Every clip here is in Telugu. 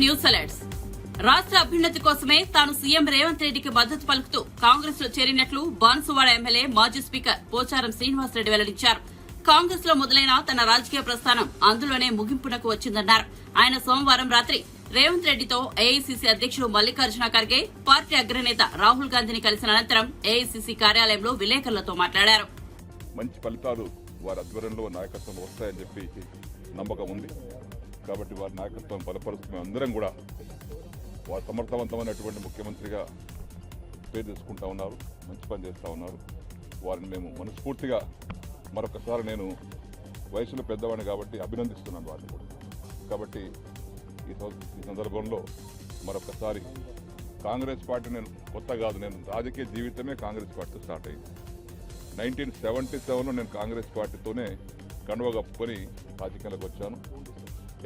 News alerts. రాష్ట్ర అభ్యున్నతి కోసమే తాను సీఎం రేవంత్ రెడ్డికి మద్దతు పలుకుతూ కాంగ్రెస్ లో చేరినట్లు బాన్సువాడ ఎమ్మెల్యే మాజీ స్పీకర్ పోచారం శ్రీనివాసరెడ్డి వెల్లడించారు. కాంగ్రెస్ లో మొదలైన తన రాజకీయ ప్రస్థానం అందులోనే ముగింపునకు వచ్చిందన్నారు. ఆయన సోమవారం రాత్రి రేవంత్ రెడ్డితో ఏఐసీసీ అధ్యక్షుడు మల్లికార్జున ఖర్గే, పార్టీ అగ్రనేత రాహుల్ గాంధీని కలిసిన అనంతరం ఏఐసీసీ కార్యాలయంలో విలేకరులతో మాట్లాడారు. మంచి ఫలితాలు వారి ఆధ్వర్యంలో నాయకత్వం వస్తాయని చెప్పి నమ్మకం ఉంది. కాబట్టి వారి నాయకత్వం బలపరుస్తున్న అందరం కూడా వారు సమర్థవంతమైనటువంటి ముఖ్యమంత్రిగా పేరు తీసుకుంటా ఉన్నారు, మంచి పని చేస్తూ ఉన్నారు. వారిని మేము మనస్ఫూర్తిగా మరొకసారి నేను వయసులో పెద్దవాడిని కాబట్టి అభినందిస్తున్నాను వారిని కూడా. కాబట్టి ఈ సందర్భంలో మరొకసారి కాంగ్రెస్ పార్టీ నేను కొత్త కాదు, నేను రాజకీయ జీవితమే కాంగ్రెస్ పార్టీతో స్టార్ట్ అయింది. 1977లో నేను కాంగ్రెస్ పార్టీతోనే కండువ కప్పుకొని రాజకీయాలకు వచ్చాను.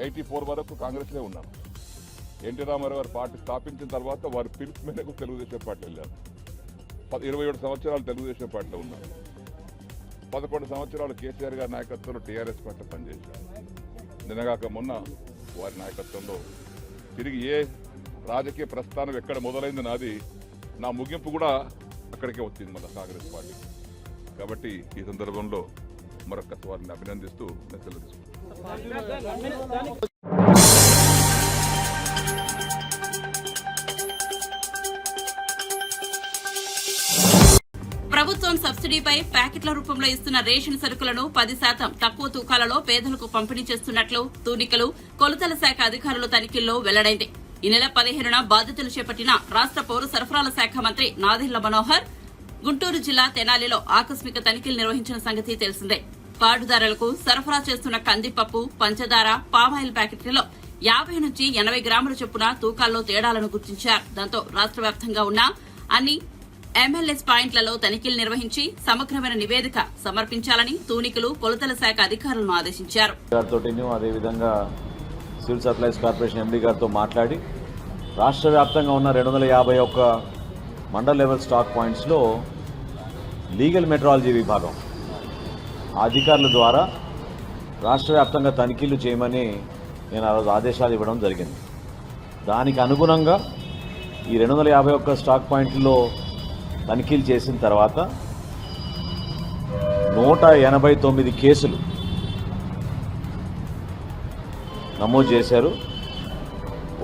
84 వరకు కాంగ్రెస్లో ఉన్నాను. ఎన్టీ రామారావు గారు పార్టీ స్థాపించిన తర్వాత వారి పిలుపు మేరకు తెలుగుదేశం పార్టీ వెళ్ళారు. 27 సంవత్సరాలు తెలుగుదేశం పార్టీలో ఉన్నాను. 11 సంవత్సరాలు కేసీఆర్ గారి నాయకత్వంలో టీఆర్ఎస్ పార్టీ పనిచేశారు. నిన్నగాక మొన్న వారి నాయకత్వంలో తిరిగి ఏ రాజకీయ ప్రస్థానం ఎక్కడ మొదలైంది నాది, నా ముగింపు కూడా అక్కడికే వచ్చింది మన కాంగ్రెస్ పార్టీ. కాబట్టి ఈ సందర్భంలో మరొక వారిని అభినందిస్తూ మెసేజ్ తీసుకుంటాను. ప్రభుత్వం సబ్సిడీపై ప్యాకెట్ల రూపంలో ఇస్తున్న రేషన్ సరుకులను 10% తక్కువ తూకాలలో పేదలకు పంపిణీ చేస్తున్నట్లు తూనికలు, కొలతల శాఖ అధికారుల తనిఖీల్లో వెల్లడైంది. ఈ నెల 15న బాధ్యతలు చేపట్టిన రాష్ట్ర పౌర సరఫరాల శాఖ మంత్రి నాదెండ్ల మనోహర్ గుంటూరు జిల్లా తెనాలిలో ఆకస్మిక తనిఖీలు నిర్వహించిన సంగతి తెలిసిందే. కార్డుదారులకు సరఫరా చేస్తున్న కందిపప్పు, పంచదార, పామాయిల్ ప్యాకెట్లలో 50 నుంచి 80 గ్రాముల చొప్పున తూకాల్లో తేడాలను గుర్తించారు. దాంతో రాష్ట్ర వ్యాప్తంగా ఉన్న అన్ని ఎంఎల్ఎస్ పాయింట్లలో తనిఖీలు నిర్వహించి సమగ్రమైన నివేదిక సమర్పించాలని తూనికలు, కొలతల శాఖ అధికారులను ఆదేశించారు. అదేవిధంగా సివిల్ సప్లైస్ కార్పొరేషన్ ఎండీ గారితో మాట్లాడి రాష్ట్ర వ్యాప్తంగా ఉన్న 251 మండల్ లెవెల్ స్టాక్ పాయింట్స్లో లీగల్ మెట్రాలజీ విభాగం అధికారుల ద్వారా రాష్ట్ర వ్యాప్తంగా తనిఖీలు చేయమని నేను ఆ రోజు ఆదేశాలు ఇవ్వడం జరిగింది. దానికి అనుగుణంగా ఈ 251 స్టాక్ పాయింట్లలో తనిఖీలు చేసిన తర్వాత 189 కేసులు నమోదు చేశారు.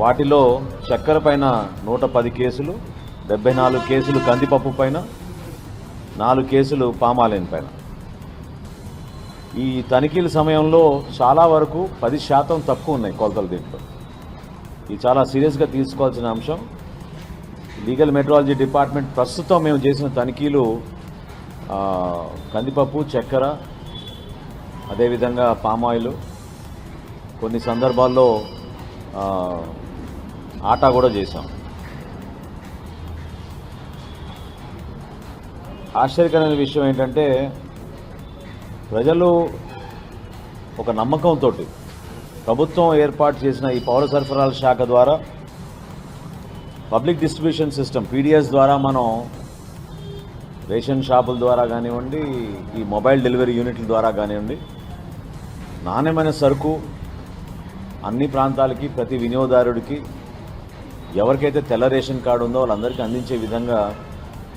వాటిలో చక్కెర పైన 110 కేసులు, 74 కేసులు కందిపప్పు పైన, 4 కేసులు పామాయిల్ పైన. ఈ తనిఖీల సమయంలో చాలా వరకు 10% తక్కువ ఉన్నాయి కొలతలు. దీంట్లో ఇది చాలా సీరియస్గా తీసుకోవాల్సిన అంశం. లీగల్ మెట్రాలజీ డిపార్ట్మెంట్ ప్రస్తుతం మేము చేసిన తనిఖీలు కందిపప్పు, చక్కెర, అదేవిధంగా పామాయిల్, కొన్ని సందర్భాల్లో ఆటా కూడా చేశాం. ఆశ్చర్యకరమైన విషయం ఏంటంటే ప్రజలు ఒక నమ్మకంతో ప్రభుత్వం ఏర్పాటు చేసిన ఈ పౌర సరఫరాల శాఖ ద్వారా పబ్లిక్ డిస్ట్రిబ్యూషన్ సిస్టమ్ పీడిఎస్ ద్వారా మనం రేషన్ షాపుల ద్వారా కానివ్వండి, ఈ మొబైల్ డెలివరీ యూనిట్ల ద్వారా కానివ్వండి, నాణ్యమైన సరుకు అన్ని ప్రాంతాలకి ప్రతి వినియోగదారుడికి ఎవరికైతే తెల్ల రేషన్ కార్డు ఉందో వాళ్ళందరికీ అందించే విధంగా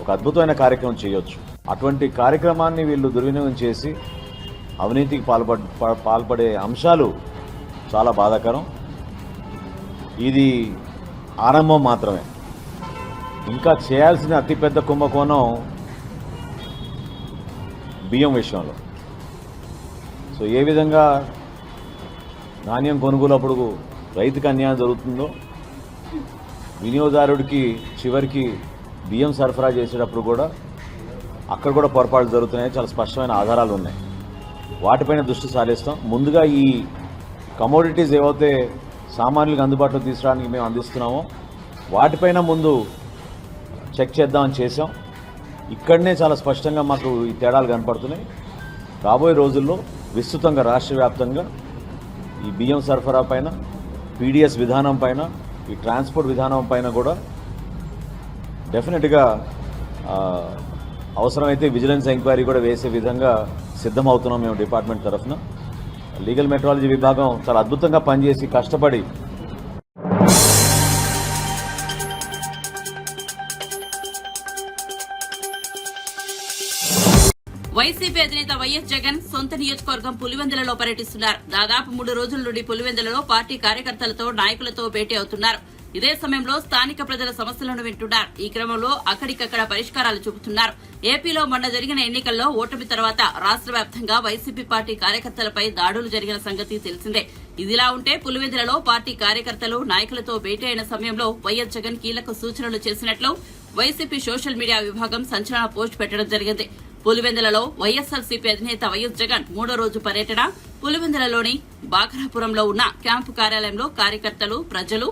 ఒక అద్భుతమైన కార్యక్రమం చేయొచ్చు. అటువంటి కార్యక్రమాన్ని వీళ్ళు దుర్వినియోగం చేసి అవినీతికి పాల్పడే అంశాలు చాలా బాధాకరం. ఇది ఆరంభం మాత్రమే. ఇంకా చేయాల్సిన అతిపెద్ద కుంభకోణం బియ్యం విషయంలో. సో ఏ విధంగా ధాన్యం కొనుగోలప్పుడు రైతుకు అన్యాయం జరుగుతుందో, వినియోగదారుడికి చివరికి బియ్యం సరఫరా చేసేటప్పుడు కూడా అక్కడ కూడా పొరపాట్లు జరుగుతున్నాయి. చాలా స్పష్టమైన ఆధారాలు ఉన్నాయి. వాటిపైన దృష్టి సారిస్తాం. ముందుగా ఈ కమోడిటీస్ ఏవైతే సామాన్యులకు అందుబాటులో తీసుకురావడానికి మేము అందిస్తున్నామో వాటిపైన ముందు చెక్ చేద్దామని చేసాం. ఇక్కడనే చాలా స్పష్టంగా మాకు ఈ తేడాలు కనపడుతున్నాయి. రాబోయే రోజుల్లో విస్తృతంగా రాష్ట్ర వ్యాప్తంగా ఈ బియ్యం సరఫరా పైన, పీడిఎస్ విధానం పైన, ఈ ట్రాన్స్పోర్ట్ విధానం పైన కూడా డెఫినెట్గా అవసరమైతే విజిలెన్స్ ఎంక్వైరీ కూడా వేసే విధంగా సిద్ధమవుతున్నాం మేము డిపార్ట్మెంట్ తరఫున. లీగల్ మెట్రాలజీ విభాగం చాలా అద్భుతంగా పనిచేసి కష్టపడి వైసీపీ అధినేత వైఎస్ జగన్ సొంత నియోజకవర్గం పులివెందులలో పర్యటిస్తున్నారు. దాదాపు 3 రోజుల నుండి పులివెందులలో పార్టీ కార్యకర్తలతో నాయకులతో భేటీ అవుతున్నారు. ఇదే సమయంలో స్థానిక ప్రజల సమస్యలను వింటున్నారు. ఈ క్రమంలో అక్కడికక్కడ పరిష్కారాలు చూపుతున్నారు. ఏపీలో మొన్న జరిగిన ఎన్నికల్లో ఓటమి తర్వాత రాష్ట్ర వ్యాప్తంగా వైసీపీ పార్టీ కార్యకర్తలపై దాడులు జరిగిన సంగతి తెలిసిందే. ఇదిలా ఉంటే పులివెందులలో పార్టీ కార్యకర్తలు నాయకులతో భేటీ అయిన సమయంలో వైఎస్ జగన్ కీలక సూచనలు చేసినట్లు వైసీపీ సోషల్ మీడియా విభాగం సంచలన పోస్ట్ పెట్టడం జరిగింది. పులివెందులలో వైఎస్ఆర్సీపీ అధినేత వైఎస్ జగన్ 3వ రోజు పర్యటన. పులివెందులలోని బాఘరాపురంలో ఉన్న క్యాంపు కార్యాలయంలో కార్యకర్తలు, ప్రజలు,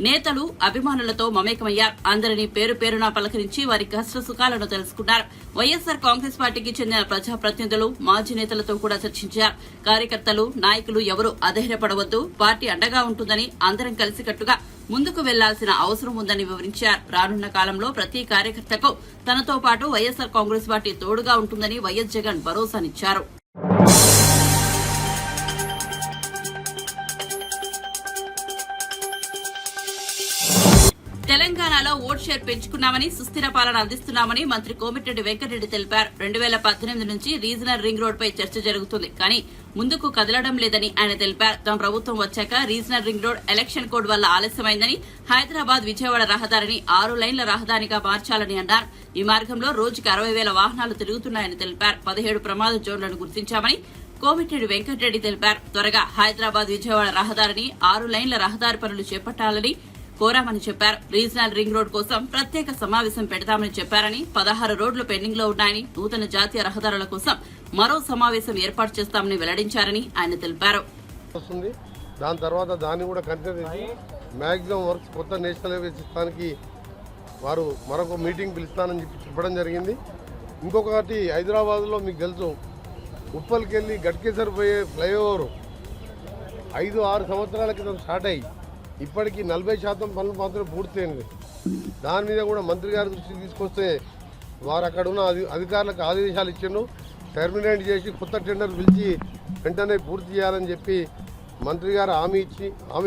నేతలు, అభిమానులతో మమేకమయ్యారు. అందరినీ పేరు పేరున పలకరించి వారి కష్ట సుఖాలను తెలుసుకున్నారు. వైఎస్సార్ కాంగ్రెస్ పార్టీకి చెందిన ప్రజాప్రతినిధులు, మాజీ నేతలతో కూడా చర్చించారు. కార్యకర్తలు, నాయకులు ఎవరూ అధైర్యపడవద్దు, పార్టీ అండగా ఉంటుందని, అందరం కలిసికట్టుగా ముందుకు వెళ్లాల్సిన అవసరం ఉందని వివరించారు. రానున్న కాలంలో ప్రతి కార్యకర్తకు తనతో పాటు వైఎస్సార్ కాంగ్రెస్ పార్టీ తోడుగా ఉంటుందని వైఎస్ జగన్ భరోసానిచ్చారు. తెలంగాణలో ఓట్ షేర్ పెంచుకున్నామని, సుస్థిర పాలన అందిస్తున్నామని మంత్రి కోమిటిరెడ్డి వెంకటరెడ్డి తెలిపారు. 2018 నుంచి రీజనల్ రింగ్ రోడ్ పై చర్చ జరుగుతుంది, కానీ ముందుకు కదలడం లేదని ఆయన తెలిపారు. తమ ప్రభుత్వం వచ్చాక regional ring road election code వల్ల ఆలస్యమైందని, హైదరాబాద్ విజయవాడ రహదారిని 6 లైన్ల రహదారిగా మార్చాలని అన్నారు. ఈ మార్గంలో రోజుకి 60,000 వాహనాలు తిరుగుతున్నాయని తెలిపారు. 17 ప్రమాద జోన్లను గుర్తించామని కోమిటిరెడ్డి వెంకటరెడ్డి తెలిపారు. త్వరగా హైదరాబాద్ విజయవాడ రహదారిని 6 లైన్ల రహదారి పనులు చేపట్టాలని కోరామని చెప్పారు. రీజనల్ రింగ్ రోడ్ కోసం ప్రత్యేక సమావేశం పెడతామని చెప్పారని, 16 రోడ్లు పెండింగ్ లో ఉన్నాయని, నూతన జాతీయ రహదారుల కోసం మరో సమావేశం ఏర్పాటు చేస్తామని వెల్లడించారని ఆయన తెలిపారు. దాని తర్వాత దాన్ని కూడా కంటిన్యూ చేసి మ్యాక్సిమం వర్క్స్ కొత్త నేషనల్ హైవే సిస్టానికి వారు మరొక మీటింగ్ పిలుస్తానని చెప్పడం జరిగింది. ఇంకొకటి హైదరాబాద్లో మీకు తెలుసు, ఉప్పల్కి వెళ్ళి గట్కేసర్ పోయే ఫ్లైఓవర్ 5-6 సంవత్సరాల క్రితం స్టార్ట్ అయ్యి ఇప్పటికీ 40% పనులు మాత్రమే పూర్తయింది. దాని మీద కూడా మంత్రి గారి దృష్టికి తీసుకొస్తే వారు అక్కడ ఉన్న అధికారులకు ఆదేశాలు ఇచ్చిండు. టెర్మినేట్ చేసి కొత్త టెండర్ పిలిచి వెంటనే పూర్తి చేయాలని చెప్పి మంత్రి గారు హామీ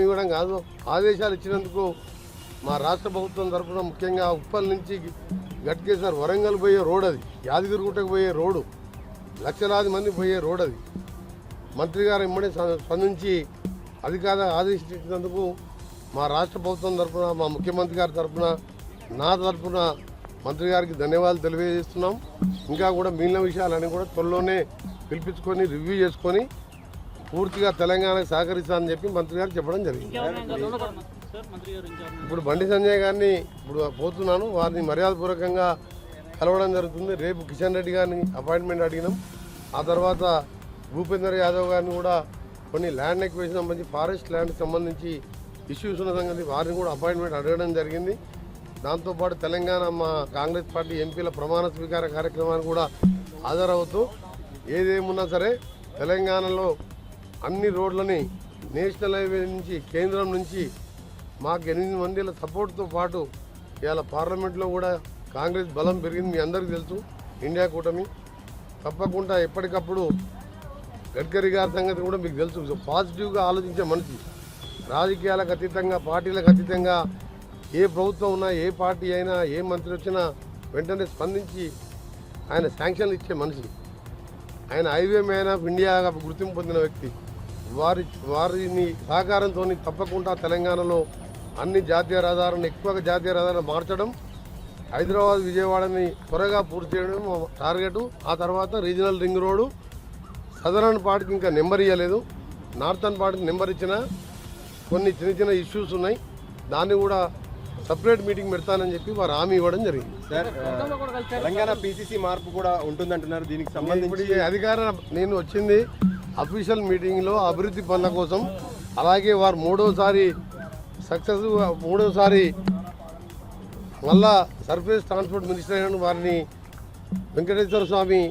ఇవ్వడం కాదు, ఆదేశాలు ఇచ్చినందుకు మా రాష్ట్ర ప్రభుత్వం తరఫున ముఖ్యంగా ఉప్పల్ నుంచి గట్కేసర్ వరంగల్ పోయే రోడ్, అది యాదగిరిగుట్టకు పోయే రోడ్డు, లక్షలాది మంది పోయే రోడ్, అది మంత్రి గారు ఇమ్మడే స్పందించి అధికారులు ఆదేశించినందుకు మా రాష్ట్ర ప్రభుత్వం తరఫున, మా ముఖ్యమంత్రి గారి తరఫున, నా తరఫున మంత్రి గారికి ధన్యవాదాలు తెలియజేస్తున్నాం. ఇంకా కూడా మిగిలిన విషయాలన్నీ కూడా త్వరలోనే పిలిపించుకొని రివ్యూ చేసుకొని పూర్తిగా తెలంగాణకు సహకరిస్తానని చెప్పి మంత్రి గారు చెప్పడం జరిగింది. ఇప్పుడు బండి సంజయ్ గారిని ఇప్పుడు పోతున్నాను, వారిని మర్యాదపూర్వకంగా కలవడం జరుగుతుంది. రేపు కిషన్ రెడ్డి గారిని అపాయింట్మెంట్ అడిగినాం. ఆ తర్వాత భూపేందర్ యాదవ్ గారిని కూడా కొన్ని ల్యాండ్ ఎక్విజిషన్ సంబంధించి, ఫారెస్ట్ ల్యాండ్కి సంబంధించి ఇష్యూస్ ఉన్న సంగతి వారిని కూడా అపాయింట్మెంట్ అడగడం జరిగింది. దాంతోపాటు తెలంగాణ మా కాంగ్రెస్ పార్టీ ఎంపీల ప్రమాణ స్వీకార కార్యక్రమాన్ని కూడా హాజరవుతూ ఏదేమున్నా సరే తెలంగాణలో అన్ని రోడ్లని నేషనల్ హైవే నుంచి, కేంద్రం నుంచి మాకు 8 మందిల సపోర్ట్తో పాటు ఇవాళ పార్లమెంట్లో కూడా కాంగ్రెస్ బలం పెరిగింది. మీ అందరికీ తెలుసు, ఇండియా కూటమి తప్పకుండా ఎప్పటికప్పుడు గడ్కరీ గారి సంగతి కూడా మీకు తెలుసు. పాజిటివ్గా ఆలోచించే మనిషి, రాజకీయాలకు అతీతంగా, పార్టీలకు అతీతంగా ఏ ప్రభుత్వం ఉన్నా, ఏ పార్టీ అయినా, ఏ మంత్రి వచ్చినా వెంటనే స్పందించి ఆయన శాంక్షన్లు ఇచ్చే మనిషి. ఆయన హైవే మ్యాన్ ఆఫ్ ఇండియాగా గుర్తింపు పొందిన వ్యక్తి. వారిని సహకారంతో తప్పకుండా తెలంగాణలో అన్ని జాతీయ రహదారులను, ఎక్కువగా జాతీయ రహదారులు మార్చడం, హైదరాబాద్ విజయవాడని త్వరగా పూర్తి చేయడం టార్గెట్. ఆ తర్వాత రీజనల్ రింగ్ రోడ్డు, సదరన్ పార్ట్కి ఇంకా నెంబర్ ఇవ్వలేదు, నార్థన్ పార్ట్కి నెంబర్ ఇచ్చిన కొన్ని చిన్న ఇష్యూస్ ఉన్నాయి, దాన్ని కూడా సపరేట్ మీటింగ్ పెడతానని చెప్పి వారు హామీ ఇవ్వడం జరిగింది. తెలంగాణ పీసీసీ మార్పు కూడా ఉంటుందంటున్నారు. దీనికి సంబంధించి అధికారం నేను వచ్చింది అఫీషియల్ మీటింగ్లో అభివృద్ధి పనుల కోసం. అలాగే వారు మూడోసారి మళ్ళా సర్ఫేస్ ట్రాన్స్పోర్ట్ మినిస్టర్ అయిన వారిని వెంకటేశ్వర స్వామి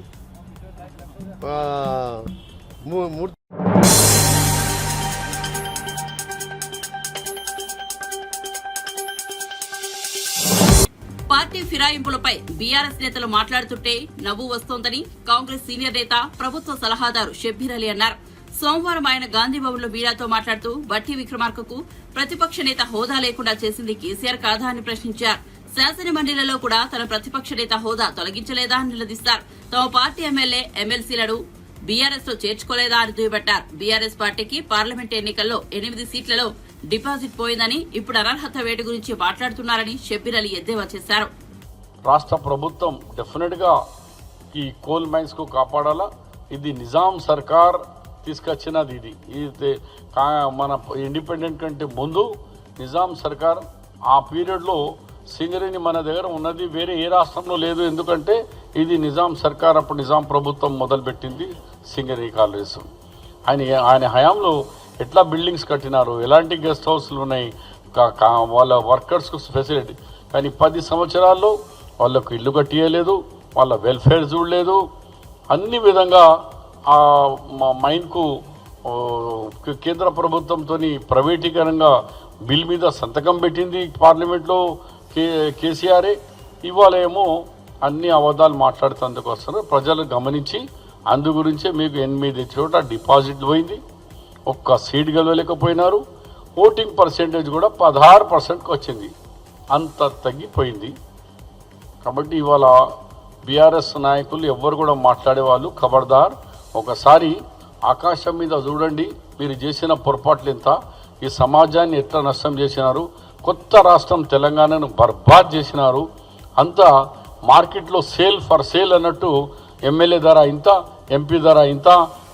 మూర్తి పార్టీ ఫిరాయింపులపై బీఆర్ఎస్ నేతలు మాట్లాడుతుంటే నవ్వు వస్తోందని కాంగ్రెస్ సీనియర్ నేత, ప్రభుత్వ సలహాదారు షబ్బీర్ అలీ అన్నారు. సోమవారం ఆయన గాంధీభవన్లో మీడియాతో మాట్లాడుతూ బట్టి విక్రమార్కకు ప్రతిపక్ష నేత హోదా లేకుండా చేసింది కేసీఆర్ కాదా అని ప్రశ్నించారు. శాసన మండలిలో కూడా తన ప్రతిపక్ష నేత హోదా తొలగించలేదా అని నిలదీస్తారు. తమ పార్టీ ఎమ్మెల్యే ఎమ్మెల్సీలను బీఆర్ఎస్ లో చేర్చుకోలేదా అని దుయ్యబట్టారు. బీఆర్ఎస్ పార్టీకి పార్లమెంట్ ఎన్నికల్లో 8 సీట్లలో డిపాజిట్ పోయిందని, ఇప్పుడు అనర్హత వేటు గురించి మాట్లాడుతున్నారని షబ్బీర్ అలీ ఎద్దేవా చేశారు. రాష్ట్ర ప్రభుత్వం డెఫినెట్ గా ఈ కోల్ మైన్స్ కు కాపాడాలా. ఇది నిజాం సర్కార్ తీసుకొచ్చినది. ఇది మన ఇండిపెండెంట్ కంటే ముందు నిజాం సర్కార్ ఆ పీరియడ్లో సింగరేణి మన దగ్గర ఉన్నది, వేరే ఏ రాష్ట్రంలో లేదు. ఎందుకంటే ఇది నిజాం సర్కార్, అప్పుడు నిజాం ప్రభుత్వం మొదలుపెట్టింది సింగరేణి కాలేజ్. ఆయన హయాంలో ఎట్లా బిల్డింగ్స్ కట్టినారు, ఎలాంటి గెస్ట్ హౌస్లు ఉన్నాయి, వాళ్ళ వర్కర్స్కు ఫెసిలిటీ. కానీ 10 సంవత్సరాల్లో వాళ్ళకు ఇల్లు కట్టియలేదు, వాళ్ళ వెల్ఫేర్ చూడలేదు. అన్ని విధంగా ఆ మైన్కు కేంద్ర ప్రభుత్వంతో ప్రైవేటీకరణగా బిల్ మీద సంతకం పెట్టింది పార్లమెంట్లో కేసీఆరే. ఇవాళ ఏమో అన్ని అబద్ధాలు మాట్లాడుతందుకు వస్తున్నారు. ప్రజలు గమనించి అందు గురించే మీకు 8 చోట డిపాజిట్లు పోయింది, ఒక్క సీట్ గెలవలేకపోయినారు. ఓటింగ్ పర్సెంటేజ్ కూడా 16%కి వచ్చింది, అంత తగ్గిపోయింది. కాబట్టి ఇవాళ బీఆర్ఎస్ నాయకులు ఎవ్వరు కూడా మాట్లాడేవాళ్ళు ఖబర్దార్. ఒకసారి ఆకాశం మీద చూడండి, మీరు చేసిన పొరపాట్లు ఎంత, ఈ సమాజాన్ని ఎట్లా నష్టం చేసినారు. కొత్త రాష్ట్రం తెలంగాణను బర్బాద్ చేసినారు. అంతా మార్కెట్లో సేల్ ఫర్ సేల్ అన్నట్టు ఎమ్మెల్యే ధర ఇంత, ఎంపీ ధర ఇంత,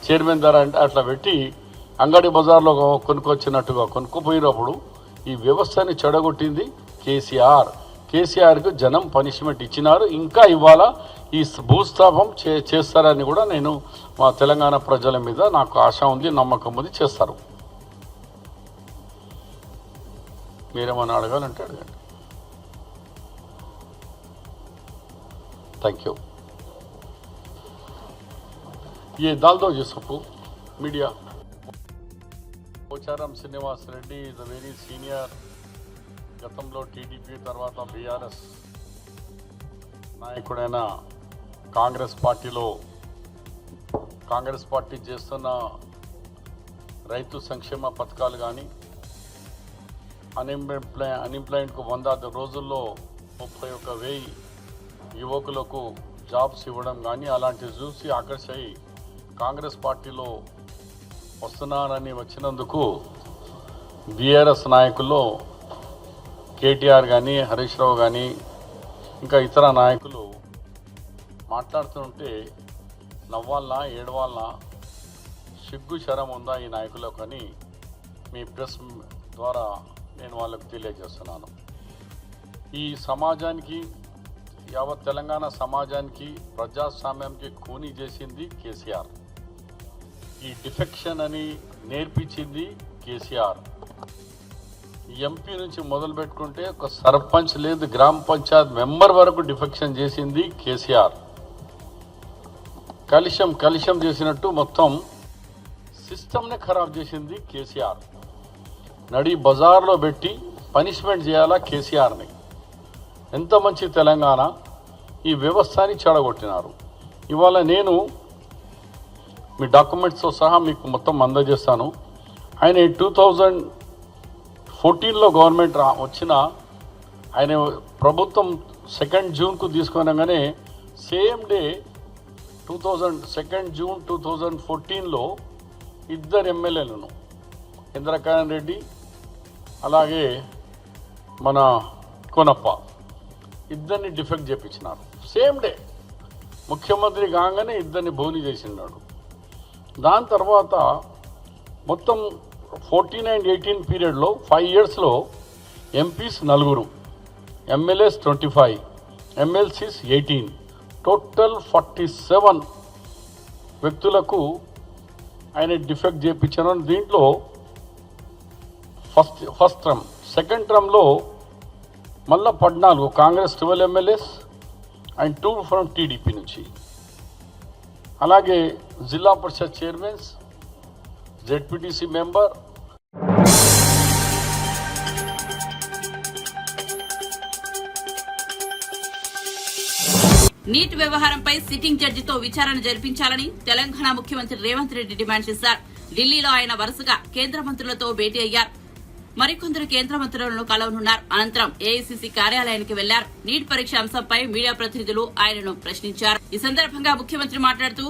చైర్మన్ ధర అంటే అట్లా పెట్టి అంగడి బజార్లో కొనుక్కొచ్చినట్టుగా కొనుక్కుపోయినప్పుడు ఈ వ్యవస్థని చెడగొట్టింది కేసీఆర్. కేసీఆర్కు జనం పనిష్మెంట్ ఇచ్చినారు, ఇంకా ఇవాళ ఈ భూస్థాపం చేస్తారని కూడా నేను మా తెలంగాణ ప్రజల మీద నాకు ఆశ ఉంది, నమ్మకం ఉంది, చేస్తారు. మీరేమన్నా అడగాలంటే అడగండి. Thank you. ये डाल दो ये सबको media. Pocharam Srinivas Reddy is a very senior. గతంలో టీడీపీ తర్వాత బీఆర్ఎస్ నాయకుడైన కాంగ్రెస్ పార్టీ చేస్తున్న రైతు సంక్షేమ పథకాలు కానీ, అన్ఎంప్లాయ్మెంట్కు 100 రోజుల్లో 31,000 యువకులకు జాబ్స్ ఇవ్వడం కానీ, అలాంటివి చూసి ఆకర్షి కాంగ్రెస్ పార్టీలో వచ్చినందుకు బీఆర్ఎస్ నాయకుల్లో కేటీఆర్ కానీ, హరీష్ రావు కానీ, ఇంకా ఇతర నాయకులు మాట్లాడుతుంటే నవ్వాలనా ఏడవాలనా, సిగ్గు శరం ఉందా ఈ నాయకులకు అని మీ ప్రెస్ ద్వారా నేను వాళ్ళకు తెలియజేస్తున్నాను. ఈ సమాజానికి, యావత్ తెలంగాణ సమాజానికి, ప్రజాస్వామ్యానికి కూని చేసింది కేసీఆర్. ఈ డిఫెక్షన్ అని నేర్పించింది కేసీఆర్. ఎంపీ నుంచి మొదలు పెట్టుకుంటే ఒక సర్పంచ్ లేదు, గ్రామ పంచాయత్ మెంబర్ వరకు డిఫెక్షన్ చేసింది కేసీఆర్. కలిశం చేసినట్టు మొత్తం సిస్టమ్నే ఖరాబ్ చేసింది కేసీఆర్. నడి బజార్లో పెట్టి పనిష్మెంట్ చేయాలా కేసీఆర్ని. ఎంత మంచి తెలంగాణ, ఈ వ్యవస్థని చెడగొట్టినారు. ఇవాళ నేను మీ డాక్యుమెంట్స్తో సహా మీకు మొత్తం అందజేస్తాను. ఆయన 2014లో గవర్నమెంట్ వచ్చిన ఆయన ప్రభుత్వం 2 జూన్కు తీసుకునగానే సేమ్ డే 2 జూన్ 2014లో 2 ఎమ్మెల్యేలను, ఇంద్రకరణ్ రెడ్డి అలాగే మన కోనప్ప, ఇద్దరిని డిఫెక్ట్ చేయించినారు. సేమ్ డే ముఖ్యమంత్రి కాగానే ఇద్దరిని బోని చేసినాడు. దాని తర్వాత మొత్తం 14 and 18 పీరియడ్లో 5 yearsలో ఎంపీస్ 4, ఎమ్మెల్యేస్ 25, ఎమ్మెల్సీస్ 18, టోటల్ 47 వ్యక్తులకు ఆయన డిఫెక్ట్ చేయించారు. దీంట్లో ఫస్ట్ టర్మ్, సెకండ్ టర్మ్లో మళ్ళా 14, Congress 12 MLAs and 2 from TDP నుంచి. అలాగే జిల్లా పరిషత్ చైర్మన్స్, జెడ్పీటీసీ మెంబర్, నీట్ వ్యవహారంపై సిట్టింగ్ జడ్జితో విచారణ జరిపించాలని తెలంగాణ ముఖ్యమంత్రి రేవంత్ రెడ్డి డిమాండ్ చేశారు. ఢిల్లీలో ఆయన వరుసగా కేంద్ర మంత్రులతో భేటీ అయ్యారు. మరికొందరు కేంద్ర మంత్రులను కలవనున్నారు. అనంతరం ఏఐసీసీ కార్యాలయానికి వెళ్లారు. నీట్ పరీక్ష అంశంపై మీడియా ప్రతినిధులు ఆయనను ప్రశ్నించారు. ఈ సందర్భంగా ముఖ్యమంత్రి మాట్లాడుతూ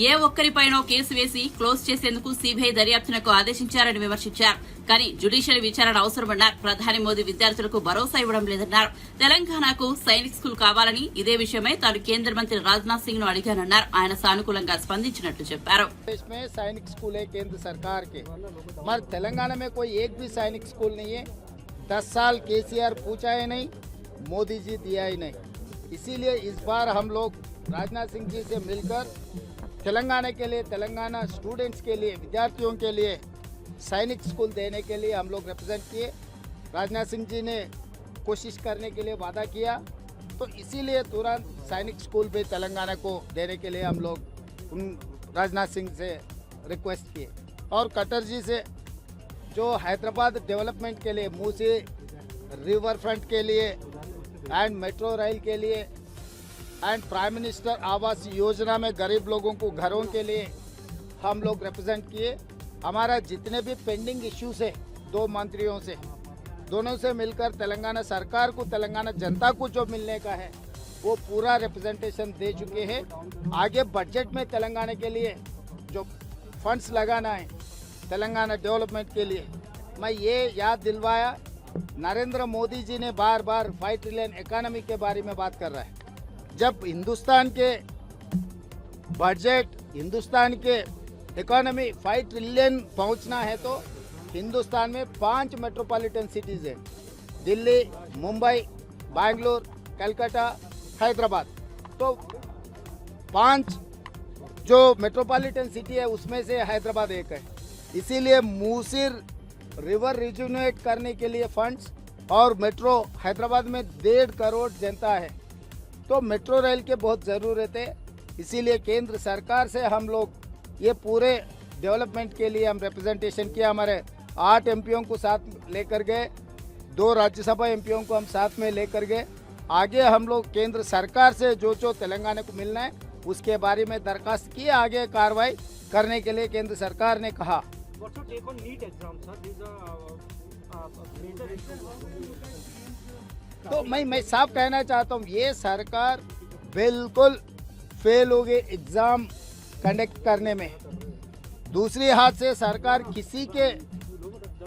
ఏ ఒక్కరిపైనో కేసు వేసి క్లోజ్ చేసేందుకు సీబీఐ దర్యాప్తునకు ఆదేశించారని విమర్శించారు. కానీ జ్యుడిషియల్ విచారణ అవసరమన్నారు. ప్రధాని మోదీ విద్యార్థులకు భరోసా ఇవ్వడం లేదన్నారు. తెలంగాణకు సైనిక్ స్కూల్ కావాలని ఇదే విషయమై తాను కేంద్ర మంత్రి రాజ్నాథ్ సింగ్ ను అడిగానన్నారు. ఆయన సానుకూలంగా స్పందించినట్లు చెప్పారు. देश में सैनिक स्कूल है केंद्र सरकार के, मगर तेलंगाना में कोई एक भी सैनिक स्कूल नहीं है। 10 साल केसीआर पूछा है नहीं, मोदी जी दिया ही नहीं। इसीलिए इस बार हम लोग राजनाथ सिंह जी से मिलकर तेलंगाना के लिए, तेलंगाना स्टूडेंट्स के लिए, विद्यार्थियों के लिए सैनिक स्कूल देने के लिए हम लोग रिप्रेजेंट किए। राजनाथ सिंह जी ने कोशिश करने के लिए वादा किया, तो इसीलिए तुरंत सैनिक स्कूल भी तेलंगाना को देने के लिए हम लोग उन राजनाथ सिंह से रिक्वेस्ट किए। और कटर जी से जो हैदराबाद डेवलपमेंट के लिए, मूसी रिवर फ्रंट के लिए एंड मेट्रो रेल के लिए and prime minister Awas Yojana में गरीब लोगों को घरों के लिए हम लोग रिप्रेजेंट किए। हमारा जितने भी पेंडिंग इश्यूज है 2 मंत्रियों से, दोनों से मिलकर तेलंगाना सरकार को, तेलंगाना जनता को जो मिलने का है वो पूरा रिप्रेजेंटेशन दे चुके हैं। आगे बजट में तेलंगाना के लिए जो फंड्स लगाना है तेलंगाना डेवलपमेंट के लिए, मैं ये याद दिलवाया। नरेंद्र मोदी जी ने बार बार 5 ट्रिलियन इकोनॉमी के बारे में बात कर रहा है। जब हिंदुस्तान के बजट, हिंदुस्तान के इकोनॉमी 5 ट्रिलियन पहुंचना है तो हिंदुस्तान में 5 मेट्रोपॉलिटन सिटीज़ हैं, दिल्ली, मुंबई, बेंगलोर, कलकत्ता, हैदराबाद। तो 5 जो मेट्रोपॉलिटन सिटी है उसमें से हैदराबाद एक है। इसीलिए मूसिर रिवर रिजुनेट करने के लिए फंड्स, और मेट्रो हैदराबाद में 1.5 करोड़ जनता है, तो मेट्रो रेल के बहुत ज़रूरत है। इसीलिए केंद्र सरकार से हम लोग ये पूरे डेवलपमेंट के लिए हम रिप्रेजेंटेशन किया। हमारे 8 एमपीओं को साथ लेकर गए, 2 राज्यसभा एमपीओं को हम साथ में लेकर गए। आगे हम लोग केंद्र सरकार से जो तेलंगाना को मिलना है उसके बारे में दरखास्त की, आगे कार्रवाई करने के लिए केंद्र सरकार ने कहा। तो मैं साफ कहना चाहता हूँ, ये सरकार बिल्कुल फेल हो गई एग्ज़ाम कंडक्ट करने में। दूसरी हाथ से सरकार किसी के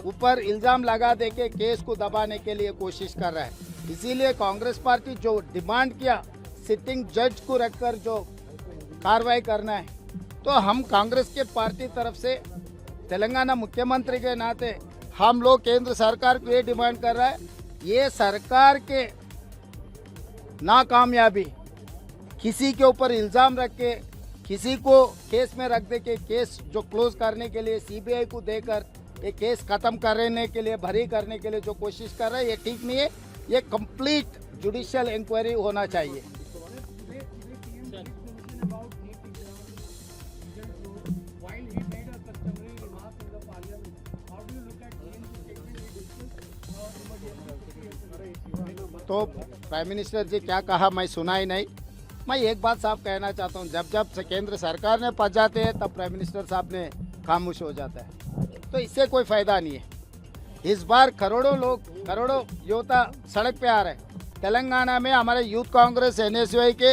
ऊपर इल्ज़ाम लगा दे के केस को दबाने के लिए कोशिश कर रहा है। इसीलिए कांग्रेस पार्टी जो डिमांड किया सिटिंग जज को रखकर जो कार्रवाई करना है, तो हम कांग्रेस के पार्टी तरफ से तेलंगाना मुख्यमंत्री के नाते हम लोग केंद्र सरकार को ये डिमांड कर रहा है, ये सरकार के नाकामयाबी, किसी के ऊपर इल्ज़ाम रख के किसी को केस में रख दे के केस जो क्लोज करने के लिए सीबीआई को देकर ये केस ख़त्म करने के लिए, भरी करने के लिए जो कोशिश कर रहा है, ये ठीक नहीं है। ये कंप्लीट जुडिशियल इंक्वायरी होना चाहिए। तो प्राइम मिनिस्टर जी क्या कहा मैं सुना ही नहीं। मैं एक बात साफ कहना चाहता हूँ, जब से केंद्र सरकार ने फंस जाते हैं तब प्राइम मिनिस्टर साहब ने खामोश हो जाता है, तो इससे कोई फ़ायदा नहीं है। इस बार करोड़ों लोग, करोड़ों युवता सड़क पे आ रहे हैं। तेलंगाना में हमारे यूथ कांग्रेस NSUI के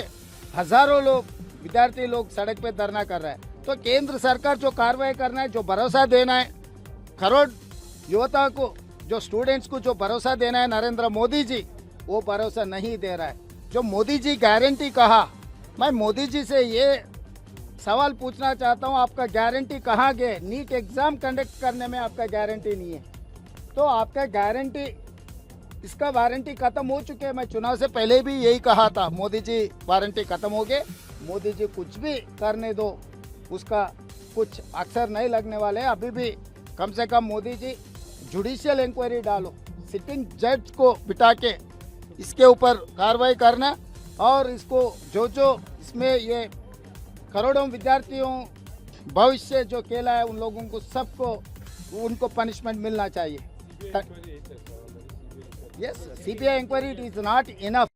हज़ारों लोग, विद्यार्थी लोग सड़क पे धरना कर रहे हैं। तो केंद्र सरकार जो कार्रवाई करना है, जो भरोसा देना है करोड़ युवता को, जो स्टूडेंट्स को जो भरोसा देना है नरेंद्र मोदी जी, वो भरोसा नहीं दे रहा है। जो मोदी जी गारंटी कहा, मैं मोदी जी से ये सवाल पूछना चाहता हूँ, आपका गारंटी कहाँ गए? नीट एग्ज़ाम कंडक्ट करने में आपका गारंटी नहीं है, तो आपका गारंटी, इसका वारंटी ख़त्म हो चुके हैं। मैं चुनाव से पहले भी यही कहा था, मोदी जी वारंटी ख़त्म हो गए, मोदी जी कुछ भी करने दो, उसका कुछ अक्सर नहीं लगने वाले। अभी भी कम से कम मोदी जी जुडिशियल इंक्वायरी डालो, सिटिंग जज को बिठा के इसके ऊपर कार्रवाई करना, और इसको जो इसमें ये करोड़ों विद्यार्थियों भविष्य जो खेला है उन लोगों को सबको उनको पनिशमेंट मिलना चाहिए। Yes, CBI inquiry is not enough.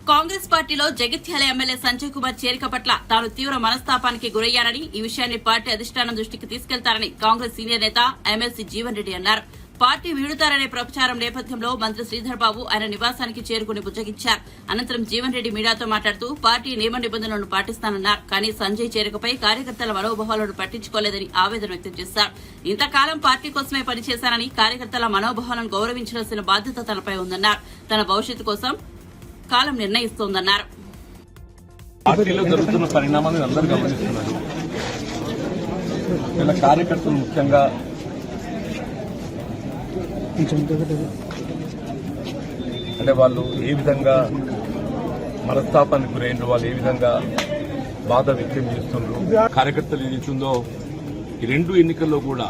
Congress party పార్టీలో జగిత్యాల ఎమ్మెల్యే సంజయ్ కుమార్ చేరిక పట్ల తాను తీవ్ర మనస్తాపానికి గురయ్యానని, ఈ విషయాన్ని పార్టీ అధిష్టానం దృష్టికి తీసుకెళ్తారని కాంగ్రెస్ సీనియర్ నేత ఎమ్మెల్సీ జీవన్ రెడ్డి అన్నారు. పార్టీ వీడుతారనే ప్రచారం నేపథ్యంలో మంత్రి శ్రీధర్ బాబు ఆయన నివాసానికి చేరుకుని బుజ్జగించారు. అనంతరం జీవన్ రెడ్డి మీడియాతో మాట్లాడుతూ పార్టీ నియమ నిబంధనలను పాటిస్తానన్నారు. కానీ సంజయ్ చేరికపై కార్యకర్తల మనోభావాలను పట్టించుకోలేదని ఆవేదన వ్యక్తం చేశారు. ఇంతకాలం పార్టీ కోసమే పనిచేశానని, కార్యకర్తల మనోభావాలను గౌరవించాల్సిన బాధ్యత తనపై ఉందన్నారు. తన భవిష్యత్తు కోసం కాలం నిర్ణయిస్తోందన్నారు. పార్టీలో జరుగుతున్న పరిణామాలను అందరూ గమనిస్తున్నారు. ఇలా కార్యకర్తలు ముఖ్యంగా అంటే వాళ్ళు ఏ విధంగా మనస్తాపానికి గురైన వాళ్ళు ఏ విధంగా బాధ వ్యక్తం చేస్తున్నారు. కార్యకర్తలు ఏదైతుందో ఈ రెండు ఎన్నికల్లో కూడా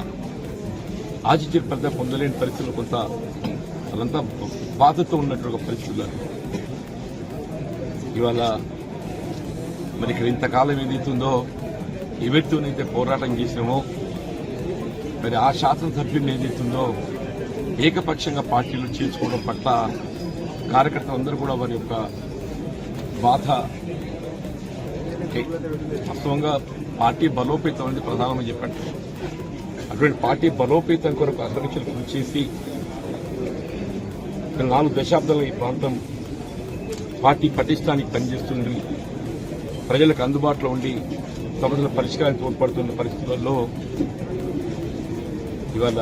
ఆచితీర్పత పొందలేని పరిస్థితులు, కొంత వాళ్ళంతా బాధతో ఉన్నటువంటి పరిస్థితులు. ఇవాళ మరి ఇక్కడ ఇంతకాలం ఏదైతుందో ఎవరితోనైతే పోరాటం చేసినామో మరి ఆ శాసనసభ్యులు ఏదైతుందో ఏకపక్షంగా పార్టీలో చేర్చుకోవడం పట్ల కార్యకర్తలందరూ కూడా వారి యొక్క బాధ, వాస్తవంగా పార్టీ బలోపేతం అనేది ప్రధానమని చెప్పండి. అటువంటి పార్టీ బలోపేతం కొరకు అధ్యక్షులు కృషి చేసి 4 దశాబ్దాల ఈ ప్రాంతం పార్టీ పటిష్టానికి పనిచేస్తుంది, ప్రజలకు అందుబాటులో ఉండి సమస్యల పరిష్కారానికి తోడ్పడుతున్న పరిస్థితుల్లో ఇవాళ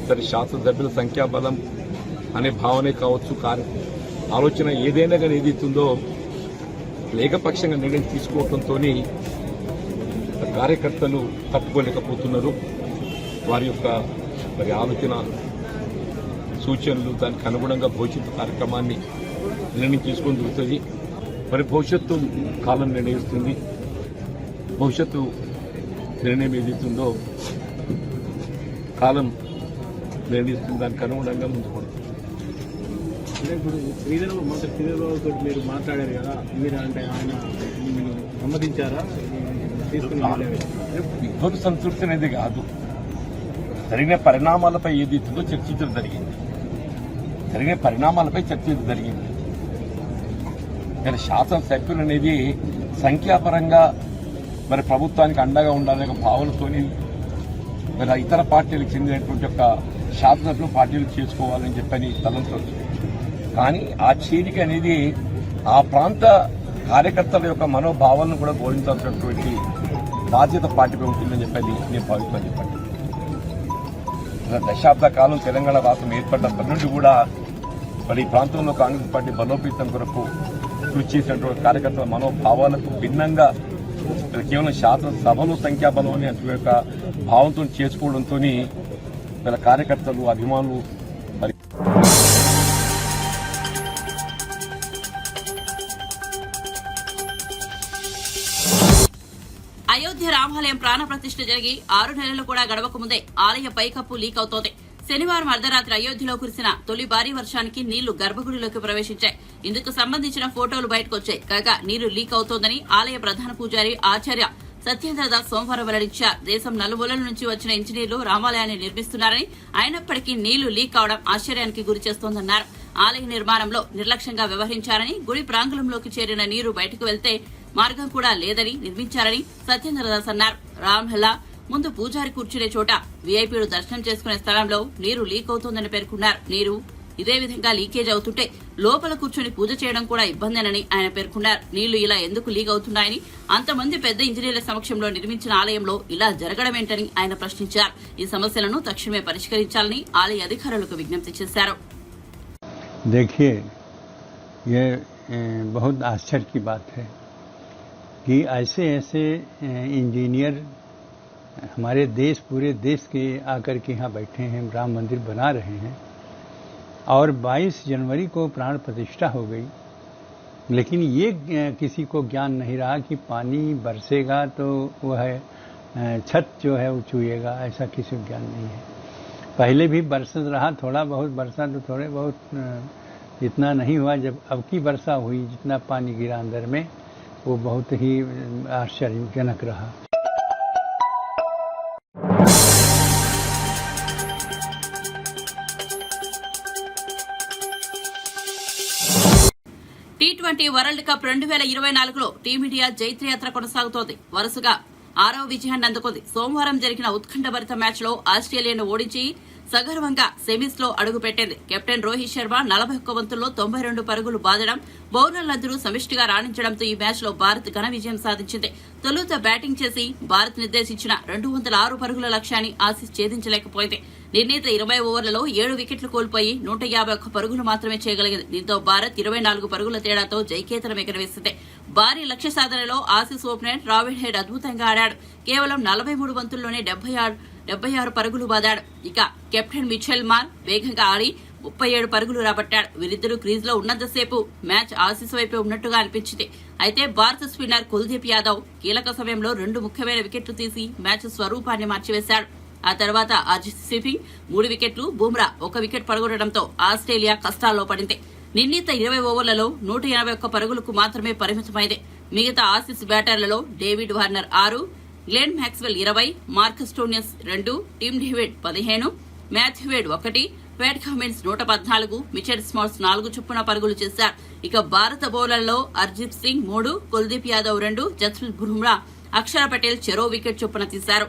సరే శాసనసభ్యుల సంఖ్యాబలం అనే భావనే కావచ్చు, ఆలోచన ఏదైనా కానీ ఏదైతుందో ఏకపక్షంగా నిర్ణయం తీసుకోవడంతో కార్యకర్తలు తట్టుకోలేకపోతున్నారు. వారి యొక్క మరి ఆలోచన సూచనలు దానికి అనుగుణంగా భవిష్యత్తు కార్యక్రమాన్ని నిర్ణయం తీసుకొని దొరుకుతుంది. మరి భవిష్యత్తు కాలం నిర్ణయిస్తుంది. భవిష్యత్తు నిర్ణయం ఏదైతుందో కాలం నిర్ణయిస్తుంది, దానికి అనుగుణంగా ముందుకు పడుతుంది. ఇప్పుడు శ్రీధర్ తోటి మీరు మాట్లాడారు కదా, మీరు అంటే ఆయన సమ్మతించారా? విద్వత్ సంతృప్తి అనేది కాదు, జరిగిన పరిణామాలపై ఏదైతుందో చర్చించడం జరిగింది. జరిగిన పరిణామాలపై చర్చించడం జరిగింది. కానీ శాసనసభ్యులు అనేది సంఖ్యాపరంగా మరి ప్రభుత్వానికి అండగా ఉండాలనే భావనతోని మరి ఇతర పార్టీలకు చెందినటువంటి యొక్క శాసనసభ్యులు పార్టీలు చేసుకోవాలని చెప్పని తలంచవచ్చు. కానీ ఆ చేరిక అనేది ఆ ప్రాంత కార్యకర్తల యొక్క మనోభావాలను కూడా గౌరవించాల్సినటువంటి బాధ్యత పార్టీపై ఉంటుందని చెప్పని నేను భావిస్తాను. చెప్పండి, దశాబ్ద కాలం తెలంగాణ రాష్ట్రం ఏర్పడినప్పటి నుండి కూడా మరి ఈ ప్రాంతంలో కాంగ్రెస్ పార్టీ బలోపేతం కొరకు కృషి చేసినటువంటి కార్యకర్తల మనోభావాలకు భిన్నంగా కేవలం శాసనసభలో సంఖ్యాబలం అనే యొక్క భావంతో చేసుకోవడంతో వీళ్ళ కార్యకర్తలు, అభిమానులు మరి అయోధ్య రామాలయం ప్రాణప్రతిష్ఠ జరిగి 6 నెలలు కూడా గడవక ముందే ఆలయ పైకప్పు లీక్ అవుతోంది. శనివారం అర్ధరాత్రి అయోధ్యలో కురిసిన తొలి భారీ వర్షానికి నీళ్లు గర్భగుడిలోకి ప్రవేశించాయి. ఇందుకు సంబంధించిన ఫోటోలు బయటకొచ్చాయి. కాగా నీరు లీక్ అవుతోందని ఆలయ ప్రధాన పూజారి ఆచార్య సత్యేంద్రదాస్ సోమవారం వెల్లడించారు. దేశం నలుమూలల నుంచి వచ్చిన ఇంజనీర్లు రామాలయాన్ని నిర్మిస్తున్నారని, అయినప్పటికీ నీళ్లు లీక్ అవడం ఆశ్చర్యానికి గురిచేస్తోందన్నారు. ఆలయ నిర్మాణంలో నిర్లక్ష్యంగా వ్యవహరించారని, గుడి ప్రాంగణంలోకి చేరిన నీరు బయటకు వెళ్తే మార్గం కూడా లేదని నిర్మించారని సత్యేంద్రదాస్ అన్నారు. రామ్హెల్లా ముందు పూజారి కూర్చునే చోట వీఐపీలు దర్శనం చేసుకునే స్థలంలో నీరు లీక్ అవుతోందని పేర్కొన్నారు. నీరు ఇదే విధంగా లీకేజ్ అవుతుంటే లోపల కూర్చొని పూజ చేయడం కూడా ఇబ్బందేనని ఆయన పేర్కొన్నారు. నీళ్లు ఇలా ఎందుకు లీక్ అవుతున్నాయని, అంతమంది పెద్ద ఇంజనీర్ల సమక్షంలో నిర్మించిన ఆలయంలో ఇలా జరగడమేంటని ఆయన ప్రశ్నించారు. ఈ సమస్యలను తక్షణమే పరిష్కరించాలని ఆలయ అధికారులకు విజ్ఞప్తి చేశారు. देखिए, ये बहुत आश्चर्य की बात है कि ऐसे इंजीनियर हमारे देश, पूरे देश के आकर के यहाँ बैठे हैं, राम मंदिर बना रहे हैं और 22 जनवरी को प्राण प्रतिष्ठा हो गई, लेकिन ये किसी को ज्ञान नहीं रहा कि पानी बरसेगा तो वह छत जो है वो छुएगा, ऐसा किसी को ज्ञान नहीं है। पहले भी बरसत रहा, थोड़ा बहुत बरसा तो थोड़े बहुत इतना नहीं हुआ। जब अब की वर्षा हुई, जितना पानी गिरा अंदर में, वो बहुत ही आश्चर्यजनक रहा। T20 వరల్డ్ కప్ 2024లో టీమిండియా జైత్రయాత్ర కొనసాగుతోంది. వరుసగా 6వ విజయాన్ని అందుకుంది. సోమవారం జరిగిన ఉత్కంఠభరిత మ్యాచ్లో ఆస్ట్రేలియాను ఓడించి సగర్వంగా సెమీస్ లో అడుగుపెట్టింది. కెప్టెన్ రోహిత్ శర్మ 41 బంతుల్లో 92 పరుగులు బాదడం, బౌలర్లందరూ సమిష్టిగా రాణించడంతో ఈ మ్యాచ్ లో భారత్ ఘన విజయం సాధించింది. తొలుత బ్యాటింగ్ చేసి భారత్ నిర్దేశించిన 206 పరుగుల లక్ష్యాన్ని ఆసీస్ ఛేదించలేకపోయింది. నిర్ణీత 20 ఓవర్లలో 7 వికెట్లు కోల్పోయి 151 పరుగులు మాత్రమే చేయగలిగింది. దీంతో భారత్ 24 పరుగుల తేడాతో జైకేతనం ఎగరవేసింది. భారీ లక్ష్య సాధనలో ఆసీస్ ఓపెనర్ రావిడ్ హెడ్ అద్భుతంగా ఆడాడు. కేవలం 43 బంతుల్లోనే 76 పరుగులు బాదాడు. ఇక కెప్టెన్ మిచెల్ మార్ వేగంగా ఆడి 37 పరుగులు రాబట్టాడు. వీరిద్దరూ క్రీజ్ లో ఉన్నంతసేపు మ్యాచ్ ఆసీస్ వైపే ఉన్నట్టుగా అనిపించింది. అయితే భారత స్పిన్నర్ కుల్దీప్ యాదవ్ కీలక సమయంలో 2 ముఖ్యమైన వికెట్లు తీసి మ్యాచ్ స్వరూపాన్ని మార్చివేశాడు. ఆ తర్వాత హర్షదీప్ సింగ్ 3 వికెట్లు, బుమ్రా 1 వికెట్ పడగొట్టడంతో ఆస్ట్రేలియా కష్టాల్లో పడింది. నిర్ణీత 20 ఓవర్లలో 181 పరుగులకు మాత్రమే పరిమితమైంది. మిగతా ఆసీస్ బ్యాటర్లలో David Warner 6, Glenn Maxwell 20, Marcus Stoinis 2, Tim David 15, Matthew Wade 1, Pat Cummins 114, Mitchell స్మార్ట్స్ 4 చొప్పున పరుగులు చేశారు. ఇక భారత బౌలర్లలో హర్షదీప్ సింగ్ 3, కుల్దీప్ యాదవ్ 2, జస్ప్రీత్ బుమ్రా, అక్షర్ పటేల్ చెరో వికెట్ చొప్పున తీశారు.